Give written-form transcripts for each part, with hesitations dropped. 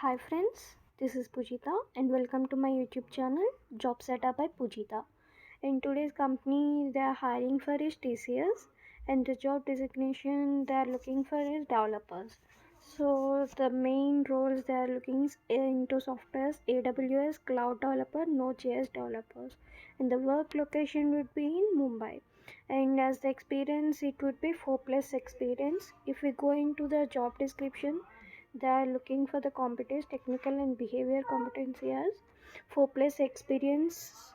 Hi friends, this is Pujita and welcome to my YouTube channel Job Setup by Pujita. In today's company they are hiring for is TCS and the job designation they are looking for is developers. So the main roles they are looking into softwares AWS cloud developer, Node.js developers, and the work location would be in Mumbai. And as the experience it would be 4+ experience. If we go into the job description, they are looking for the competence technical and behavior competency as 4+ experience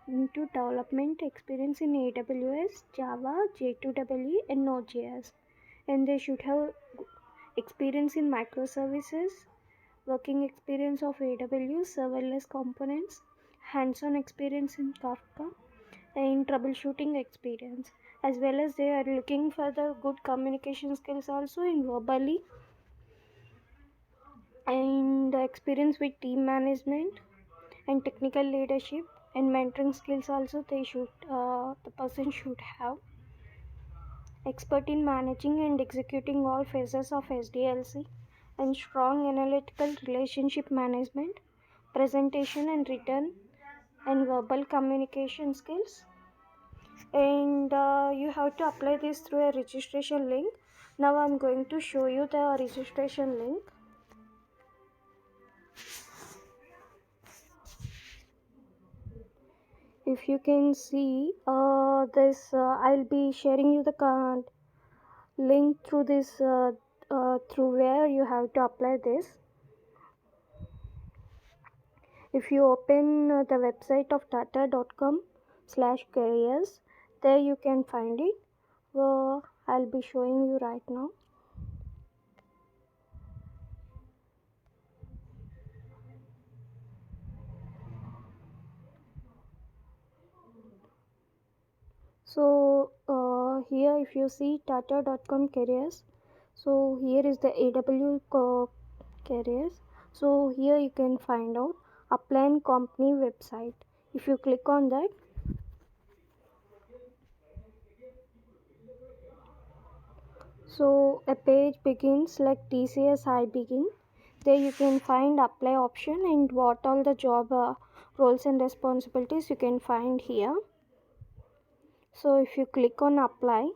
into development experience in AWS, Java, J2EE and Node.js, and they should have experience in microservices, working experience of AWS serverless components, hands-on experience in Kafka, and troubleshooting experience, as well as they are looking for the good communication skills also in verbally, and experience with team management and technical leadership and mentoring skills also they should the person should have expert in managing and executing all phases of SDLC and strong analytical relationship management, presentation and written and verbal communication skills. And you have to apply this through a registration link. Now I'm going to show you the registration link. If you can see this, I'll be sharing you the link through this through where you have to apply this. If you open the website of tata.com/careers, there you can find it. I'll be showing you right now. So here if you see tata.com careers, so here is the AW careers. So here you can find out apply company website. If you click on that, so a page begins like TCS I begin. There you can find apply option and what all the job roles and responsibilities you can find here. So if you click on apply,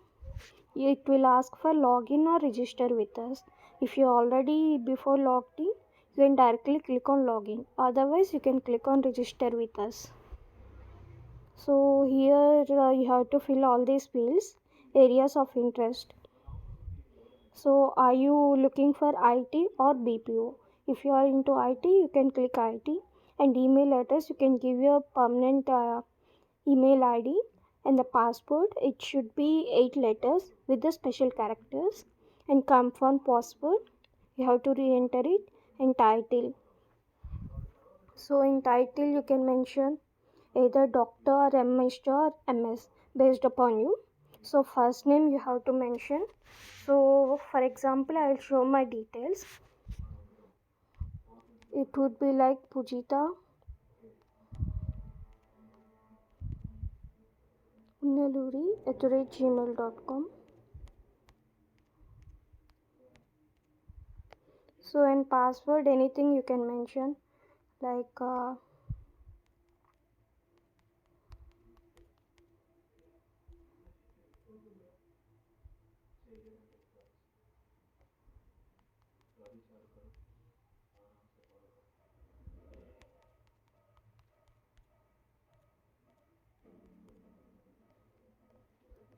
it will ask for login or register with us. If you already before logged in, you can directly click on login. Otherwise you can click on register with us. So here you have to fill all these fields, areas of interest. So are you looking for IT or BPO? If you are into IT, you can click IT, and email address you can give your permanent email ID, and the password it should be 8 letters with the special characters, and confirm password you have to re-enter it, and title. So in title you can mention either doctor, MS or MS based upon you. So first name you have to mention. So for example I will show my details. It would be like Pujita unnaluri@gmail.com. So and password anything you can mention like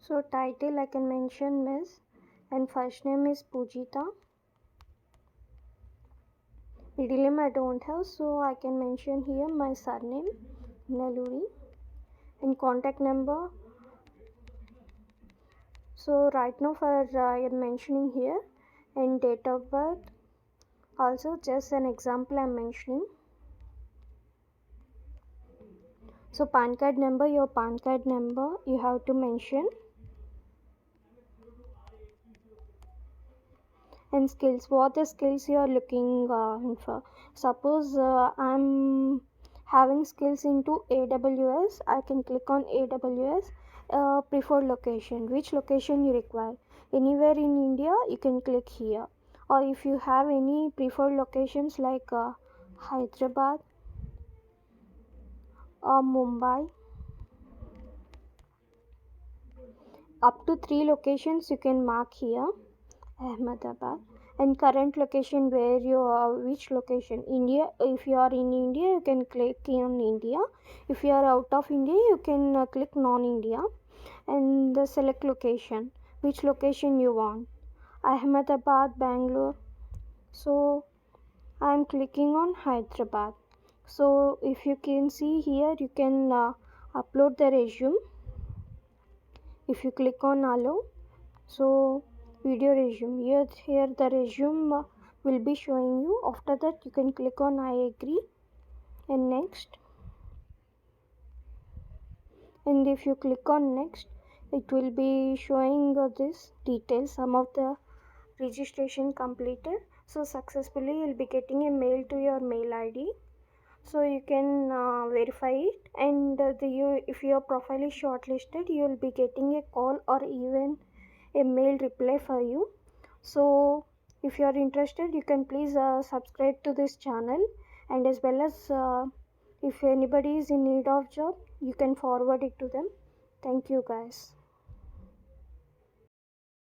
so title I can mention Miss, and first name is Pujita. Middle name I don't have, so I can mention here my surname Naluri, and contact number. So right now for I am mentioning here, and date of birth also just an example I am mentioning. So PAN card number, your PAN card number you have to mention, and skills, what the skills you are looking for. Suppose I'm having skills into AWS, I can click on AWS. Preferred location, which location you require, anywhere in India you can click here. or if you have any preferred locations like Hyderabad or Mumbai, up to 3 locations you can mark here. Ahmedabad, and current location where you are, which location, India. If you are in India you can click on India. If you are out of India you can click non-India, and the select location, which location you want, Ahmedabad, Bangalore. So I am clicking on Hyderabad. So if you can see here, you can upload the resume. If you click on allow, so video resume, here the resume will be showing you. After that you can click on I agree and next, and if you click on next it will be showing this details, some of the registration completed. So successfully you'll be getting a mail to your mail ID, so you can verify it, and if your profile is shortlisted you will be getting a call or even a mail reply for you. So if you are interested you can please subscribe to this channel, and as well as if anybody is in need of job you can forward it to them. Thank you guys.